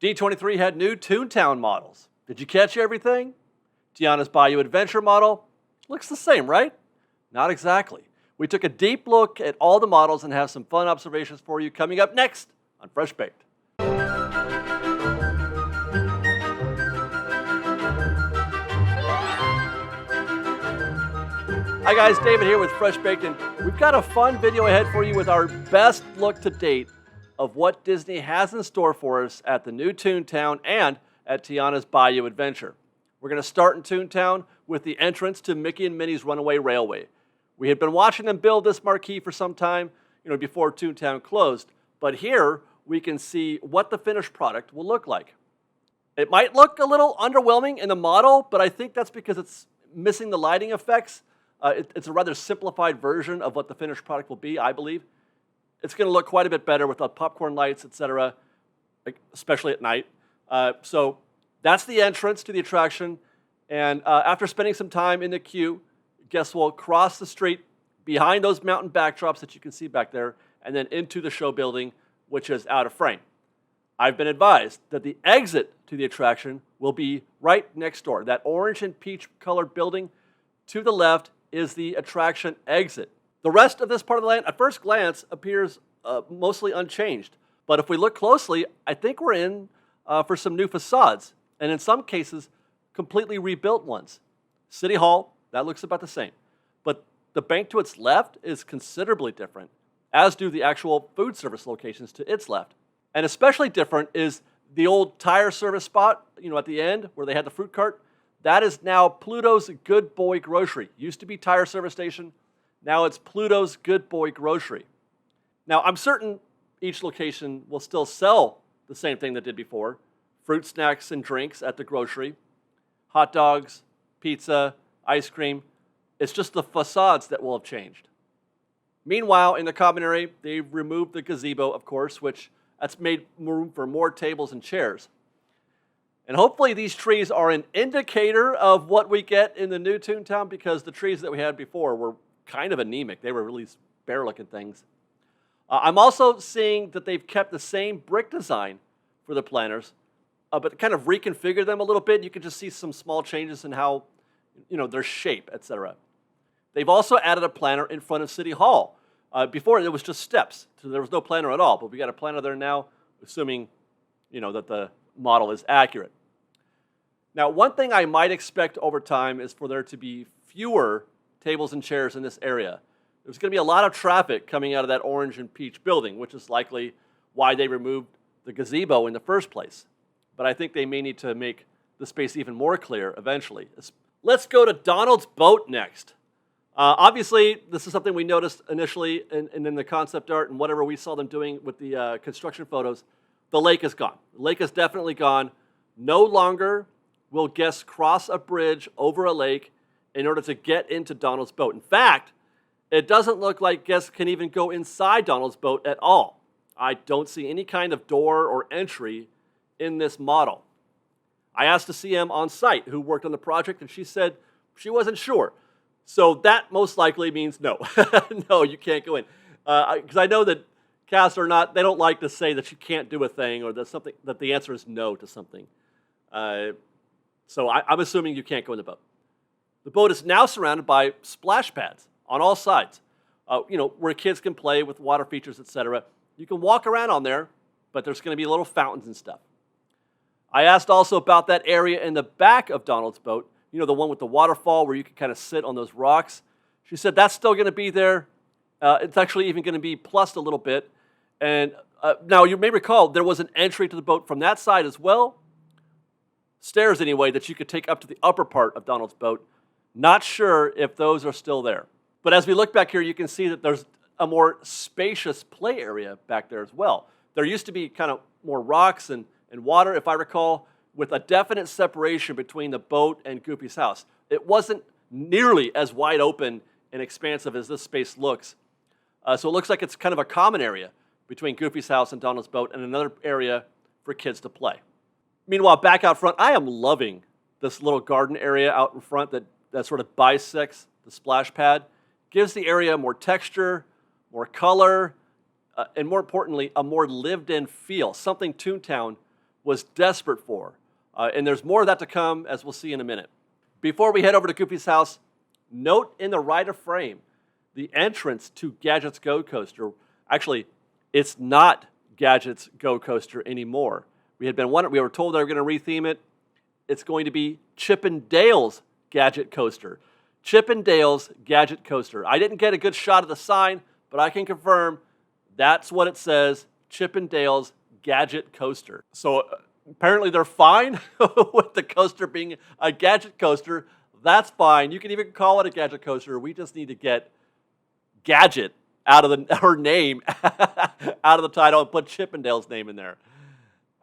D23 had new ToonTown models. Did you catch everything? Tianas Bayou Adventure model looks the same, right? Not exactly. We took a deep look at all the models and have some fun observations for you coming up next on Fresh Baked. Hi guys, David here with Fresh Baked, and we've got a fun video ahead for you with our best look to date of what Disney has in store for us at the new ToonTown and at Tiana's Bayou Adventure. We're going to start in ToonTown with the entrance to Mickey and Minnie's Runaway Railway. We had been watching them build this marquee for some time, before ToonTown closed, but here we can see what the finished product will look like. It might look a little underwhelming in the model, but I think that's because it's missing the lighting effects. It's a rather simplified version of what the finished product will be, I believe. It's going to look quite a bit better with the popcorn lights, etc., especially at night. So that's the entrance to the attraction. And after spending some time in the queue, guests will cross the street behind those mountain backdrops that you can see back there and then into the show building, which is out of frame. I've been advised that the exit to the attraction will be right next door. That orange and peach colored building to the left is the attraction exit. The rest of this part of the land, at first glance, appears mostly unchanged. But if we look closely, I think we're in for some new facades, and in some cases, completely rebuilt ones. City Hall, that looks about the same. But the bank to its left is considerably different, as do the actual food service locations to its left. And especially different is the old tire service spot, at the end where they had the fruit cart. That is now Pluto's Good Boy Grocery. Used to be tire service station. Now it's Pluto's Good Boy Grocery. Now, I'm certain each location will still sell the same thing that did before. Fruit, snacks, and drinks at the grocery. Hot dogs, pizza, ice cream. It's just the facades that will have changed. Meanwhile, in the common area, they've removed the gazebo, of course, that's made room for more tables and chairs. And hopefully these trees are an indicator of what we get in the new ToonTown, because the trees that we had before were kind of anemic. They were really bare-looking things. I'm also seeing that they've kept the same brick design for the planters, but kind of reconfigured them a little bit. You can just see some small changes in how, their shape, etc. They've also added a planter in front of City Hall. Before, it was just steps, so there was no planter at all. But we got a planter there now, assuming, that the model is accurate. Now, one thing I might expect over time is for there to be fewer tables and chairs in this area. There's going to be a lot of traffic coming out of that orange and peach building, which is likely why they removed the gazebo in the first place. But I think they may need to make the space even more clear eventually. Let's go to Donald's boat next. Obviously, this is something we noticed initially and in the concept art and whatever we saw them doing with the construction photos. The lake is gone. The lake is definitely gone. No longer will guests cross a bridge over a lake in order to get into Donald's boat. In fact, it doesn't look like guests can even go inside Donald's boat at all. I don't see any kind of door or entry in this model. I asked the CM on site who worked on the project, and she said she wasn't sure. So that most likely means no. No, you can't go in. Because I know that casts they don't like to say that you can't do a thing or that the answer is no to something. So I'm assuming you can't go in the boat. The boat is now surrounded by splash pads on all sides, where kids can play with water features, etc. You can walk around on there, but there's going to be little fountains and stuff. I asked also about that area in the back of Donald's boat, the one with the waterfall where you can kind of sit on those rocks. She said that's still going to be there. It's actually even going to be plussed a little bit. And now you may recall there was an entry to the boat from that side as well. Stairs anyway that you could take up to the upper part of Donald's boat. Not sure if those are still there. But as we look back here, you can see that there's a more spacious play area back there as well. There used to be kind of more rocks and water, if I recall, with a definite separation between the boat and Goofy's house. It wasn't nearly as wide open and expansive as this space looks. So it looks like it's kind of a common area between Goofy's house and Donald's boat, and another area for kids to play. Meanwhile, back out front, I am loving this little garden area out in front that sort of bisects the splash pad. Gives the area more texture, more color, and more importantly, a more lived-in feel, something ToonTown was desperate for. And there's more of that to come, as we'll see in a minute. Before we head over to Goofy's house, note in the right of frame, the entrance to Gadget's Go Coaster. Actually, it's not Gadget's Go Coaster anymore. We were told they were going to retheme it. It's going to be Chip 'n Dale's Gadget Coaster. Chip 'n Dale's Gadget Coaster. I didn't get a good shot of the sign, but I can confirm that's what it says, Chip 'n Dale's Gadget Coaster. So apparently they're fine with the coaster being a Gadget Coaster. That's fine. You can even call it a Gadget Coaster. We just need to get Gadget out of her name out of the title and put Chip 'n Dale's name in there.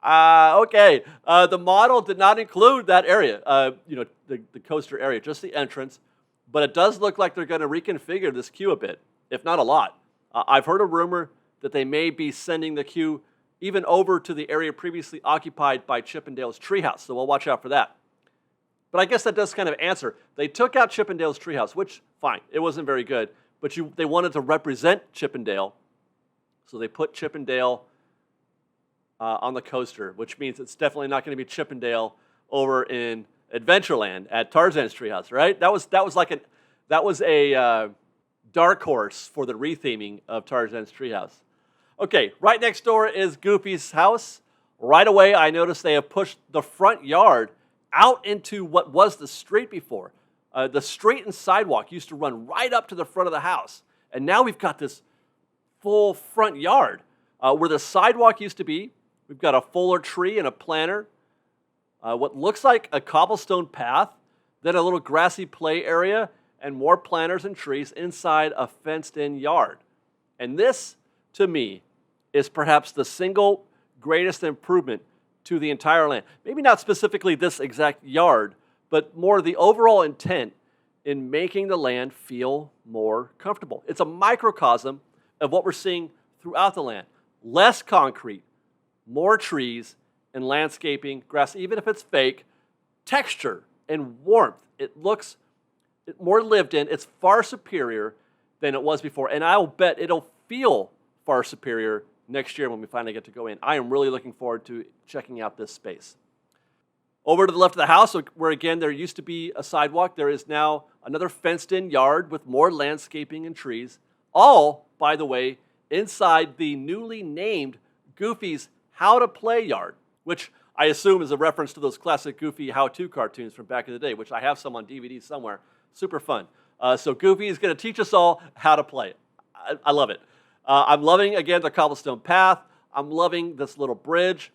Okay. The model did not include that area, the coaster area, just the entrance. But it does look like they're going to reconfigure this queue a bit, if not a lot. I've heard a rumor that they may be sending the queue even over to the area previously occupied by Chip 'n Dale's Treehouse, so we'll watch out for that. But I guess that does kind of answer. They took out Chip 'n Dale's Treehouse, which, fine, it wasn't very good, but they wanted to represent Chip 'n Dale, so they put Chip 'n Dale on the coaster, which means it's definitely not going to be Chip 'n Dale over in Adventureland at Tarzan's Treehouse, right? That was a dark horse for the retheming of Tarzan's Treehouse. Okay, right next door is Goofy's house. Right away, I noticed they have pushed the front yard out into what was the street before. The street and sidewalk used to run right up to the front of the house, and now we've got this full front yard where the sidewalk used to be. We've got a fuller tree and a planter. What looks like a cobblestone path, then a little grassy play area, and more planters and trees inside a fenced-in yard. And this, to me, is perhaps the single greatest improvement to the entire land. Maybe not specifically this exact yard, but more the overall intent in making the land feel more comfortable. It's a microcosm of what we're seeing throughout the land. Less concrete, more trees, and landscaping, grass, even if it's fake, texture and warmth. It looks more lived in. It's far superior than it was before. And I'll bet it'll feel far superior next year when we finally get to go in. I am really looking forward to checking out this space. Over to the left of the house, where again there used to be a sidewalk, there is now another fenced-in yard with more landscaping and trees. All, by the way, inside the newly named Goofy's How to Play yard, which I assume is a reference to those classic Goofy how-to cartoons from back in the day, which I have some on DVD somewhere. Super fun. So Goofy is going to teach us all how to play. I love it. I'm loving, again, the cobblestone path. I'm loving this little bridge.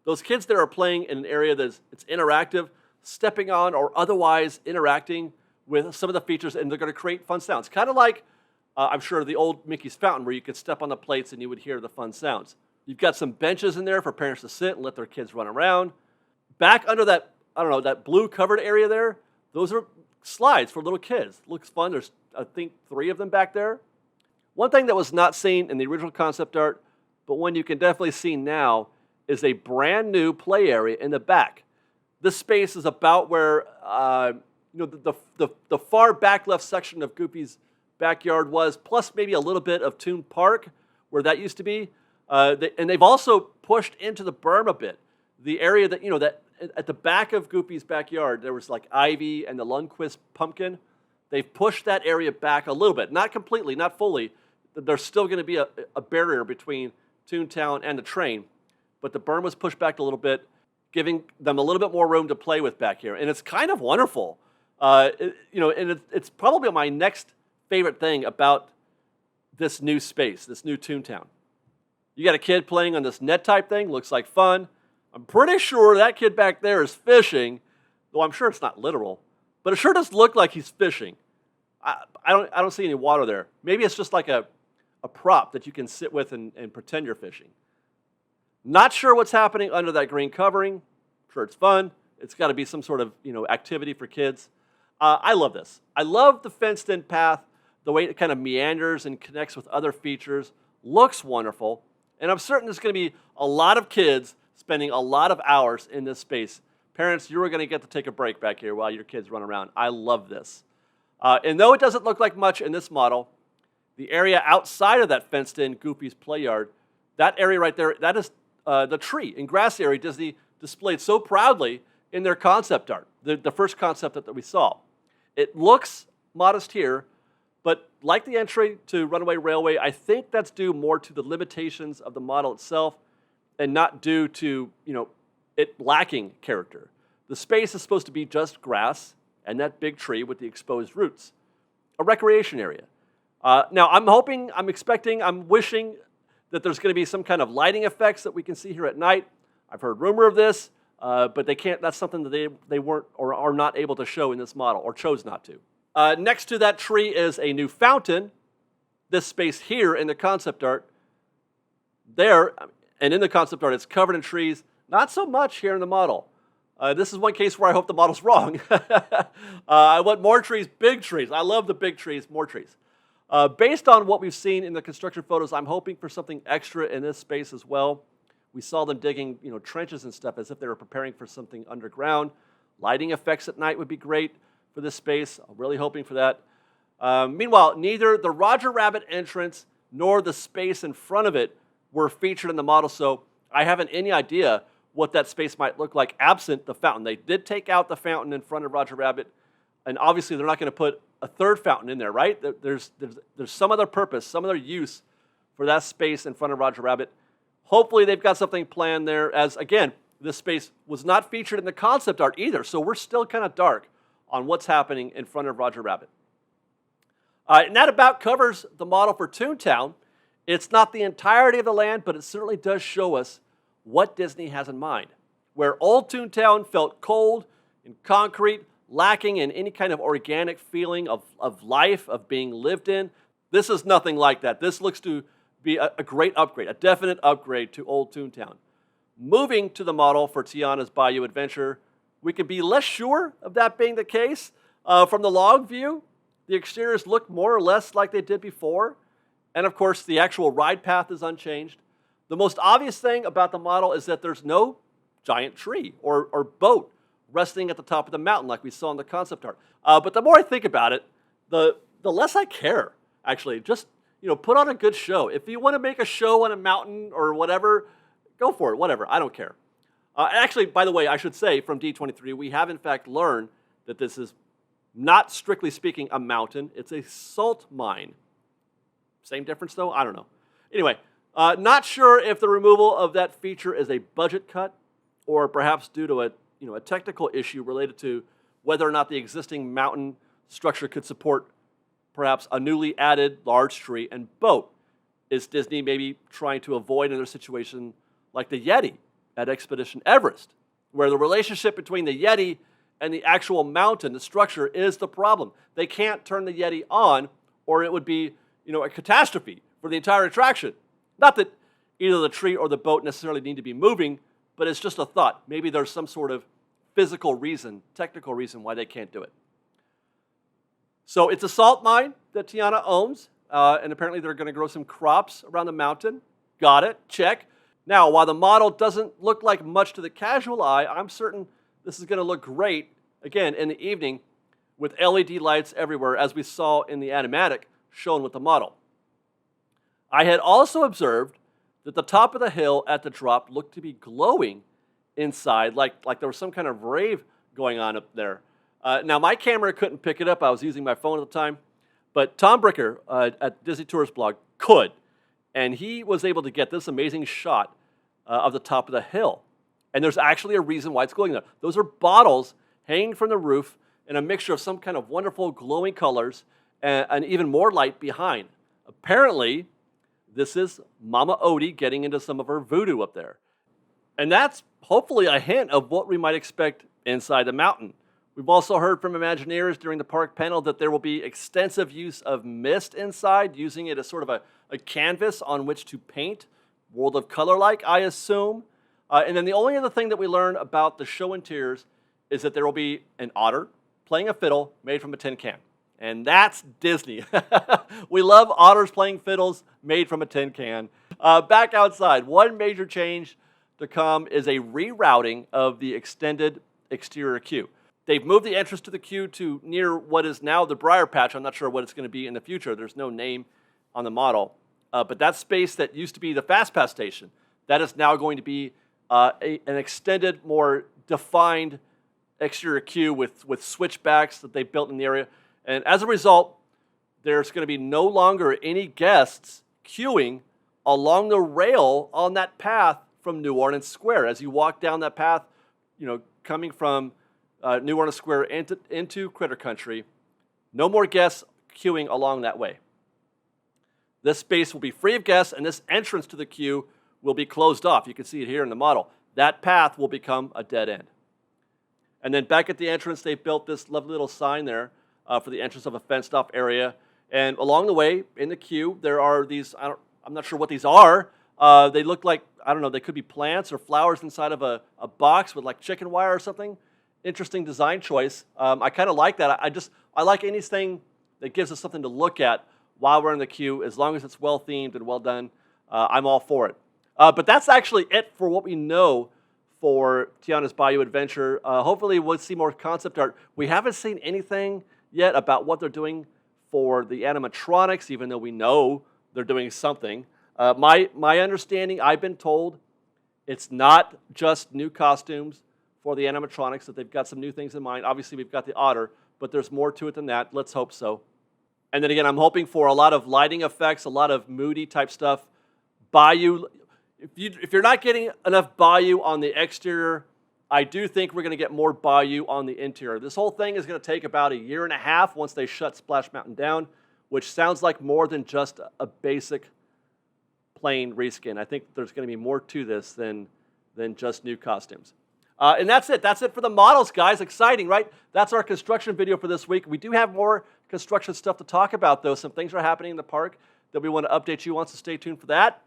Those kids that are playing in an area that's interactive, stepping on or otherwise interacting with some of the features, and they're going to create fun sounds. Kind of like, I'm sure, the old Mickey's Fountain, where you could step on the plates and you would hear the fun sounds. You've got some benches in there for parents to sit and let their kids run around. Back under that, that blue covered area there, those are slides for little kids. Looks fun. There's, I think, 3 of them back there. One thing that was not seen in the original concept art, but one you can definitely see now, is a brand new play area in the back. This space is about where the far back left section of Goofy's backyard was, plus maybe a little bit of Toon Park, where that used to be. And they've also pushed into the berm a bit. The area that, that at the back of Goofy's backyard, there was like ivy and the Lundquist pumpkin. They've pushed that area back a little bit. Not completely, not fully. There's still going to be a barrier between ToonTown and the train. But the berm was pushed back a little bit, giving them a little bit more room to play with back here. And it's kind of wonderful. And it's probably my next favorite thing about this new space, this new ToonTown. You got a kid playing on this net type thing, looks like fun. I'm pretty sure that kid back there is fishing, though I'm sure it's not literal. But it sure does look like he's fishing. I don't see any water there. Maybe it's just like a prop that you can sit with and pretend you're fishing. Not sure what's happening under that green covering. I'm sure it's fun. It's got to be some sort of activity for kids. I love this. I love the fenced-in path, the way it kind of meanders and connects with other features. Looks wonderful. And I'm certain there's going to be a lot of kids spending a lot of hours in this space. Parents, you're going to get to take a break back here while your kids run around. I love this. And though it doesn't look like much in this model, the area outside of that fenced-in Goofy's play yard, that area right there, that is the tree and grass area Disney displayed so proudly in their concept art, the first concept that we saw. It looks modest here, but like the entry to Runaway Railway, I think that's due more to the limitations of the model itself and not due to, it lacking character. The space is supposed to be just grass and that big tree with the exposed roots, a recreation area. Now, I'm expecting, I'm wishing that there's going to be some kind of lighting effects that we can see here at night. I've heard rumor of this, but they can't. That's something that they weren't or are not able to show in this model, or chose not to. Next to that tree is a new fountain. This space here in the concept art, there, and in the concept art, it's covered in trees. Not so much here in the model. This is one case where I hope the model's wrong. I want more trees, big trees. I love the big trees, more trees. Based on what we've seen in the construction photos, I'm hoping for something extra in this space as well. We saw them digging, trenches and stuff as if they were preparing for something underground. Lighting effects at night would be great for this space. I'm really hoping for that. Meanwhile, neither the Roger Rabbit entrance nor the space in front of it were featured in the model, so I haven't any idea what that space might look like absent the fountain. They did take out the fountain in front of Roger Rabbit, and obviously they're not going to put a third fountain in there, right? There's some other purpose, some other use for that space in front of Roger Rabbit. Hopefully they've got something planned there, as, again, this space was not featured in the concept art either, so we're still kind of dark on what's happening in front of Roger Rabbit. And that about covers the model for ToonTown. It's not the entirety of the land, but it certainly does show us what Disney has in mind. Where old ToonTown felt cold and concrete, lacking in any kind of organic feeling of life, of being lived in, this is nothing like that. This looks to be a great upgrade, a definite upgrade to old ToonTown. Moving to the model for Tiana's Bayou Adventure, we can be less sure of that being the case. From the log view, the exteriors look more or less like they did before. And of course, the actual ride path is unchanged. The most obvious thing about the model is that there's no giant tree or boat resting at the top of the mountain like we saw in the concept art. But the more I think about it, the less I care, actually. Just, put on a good show. If you want to make a show on a mountain or whatever, go for it, whatever. I don't care. Actually, by the way, I should say from D23, we have in fact learned that this is not strictly speaking a mountain. It's a salt mine. Same difference though? I don't know. Anyway, not sure if the removal of that feature is a budget cut or perhaps due to a technical issue related to whether or not the existing mountain structure could support perhaps a newly added large tree and boat. Is Disney maybe trying to avoid another situation like the Yeti at Expedition Everest, where the relationship between the Yeti and the actual mountain, the structure, is the problem? They can't turn the Yeti on or it would be a catastrophe for the entire attraction. Not that either the tree or the boat necessarily need to be moving, but it's just a thought. Maybe there's some sort of physical reason, technical reason why they can't do it. So it's a salt mine that Tiana owns, and apparently they're going to grow some crops around the mountain. Got it, check. Now, while the model doesn't look like much to the casual eye, I'm certain this is going to look great, again, in the evening with LED lights everywhere, as we saw in the animatic shown with the model. I had also observed that the top of the hill at the drop looked to be glowing inside, like there was some kind of rave going on up there. Now, my camera couldn't pick it up. I was using my phone at the time. But Tom Bricker at Disney Tourist Blog could. And he was able to get this amazing shot of the top of the hill. And there's actually a reason why it's glowing there. Those are bottles hanging from the roof in a mixture of some kind of wonderful glowing colors and even more light behind. Apparently, this is Mama Odie getting into some of her voodoo up there. And that's hopefully a hint of what we might expect inside the mountain. We've also heard from Imagineers during the park panel that there will be extensive use of mist inside, using it as sort of a canvas on which to paint, World of Color-like, I assume. And then the only other thing that we learn about the show interiors is that there will be an otter playing a fiddle made from a tin can. And that's Disney. We love otters playing fiddles made from a tin can. Back outside, one major change to come is a rerouting of the extended exterior queue. They've moved the entrance to the queue to near what is now the Briar Patch. I'm not sure what it's going to be in the future. There's no name on the model. But that space that used to be the Fast Pass station, that is now going to be an extended, more defined exterior queue with switchbacks that they built in the area. And as a result, there's going to be no longer any guests queuing along the rail on that path from New Orleans Square. As you walk down that path, coming from New Orleans Square into Critter Country, no more guests queuing along that way. This space will be free of guests, and this entrance to the queue will be closed off. You can see it here in the model. That path will become a dead end. And then back at the entrance, they built this lovely little sign there for the entrance of a fenced-off area. And along the way, in the queue, there are these, I'm not sure what these are. They look like, I don't know, they could be plants or flowers inside of a box with like chicken wire or something. Interesting design choice. I kind of like that. I like anything that gives us something to look at while we're in the queue. As long as it's well-themed and well done, I'm all for it. But that's actually it for what we know for Tiana's Bayou Adventure. Hopefully we'll see more concept art. We haven't seen anything yet about what they're doing for the animatronics, even though we know they're doing something. My understanding, I've been told, it's not just new costumes for the animatronics, that they've got some new things in mind. Obviously, we've got the otter, but there's more to it than that. Let's hope so. And then again, I'm hoping for a lot of lighting effects, a lot of moody type stuff. Bayou, if you're not getting enough Bayou on the exterior, I do think we're going to get more Bayou on the interior. This whole thing is going to take about 1.5 years once they shut Splash Mountain down, which sounds like more than just a basic plain reskin. I think there's going to be more to this than just new costumes. And that's it. That's it for the models, guys. Exciting, right? That's our construction video for this week. We do have more construction stuff to talk about, though. Some things are happening in the park that we want to update you on, so stay tuned for that.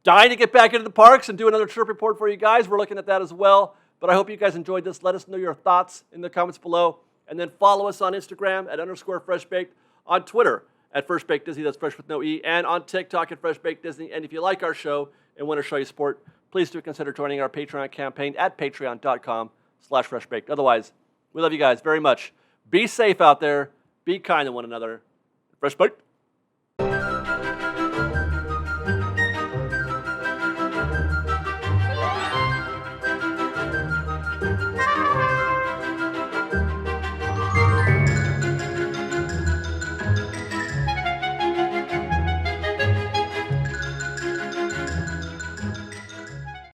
Dying to get back into the parks and do another trip report for you guys. We're looking at that as well. But I hope you guys enjoyed this. Let us know your thoughts in the comments below. And then follow us on Instagram at _FreshBaked, on Twitter at FreshBakedDisney, that's fresh with no E, and on TikTok at FreshBakedDisney. And if you like our show and want to show you support, please do consider joining our Patreon campaign at patreon.com/freshbaked. Otherwise, we love you guys very much. Be safe out there. Be kind to one another. Fresh Baked.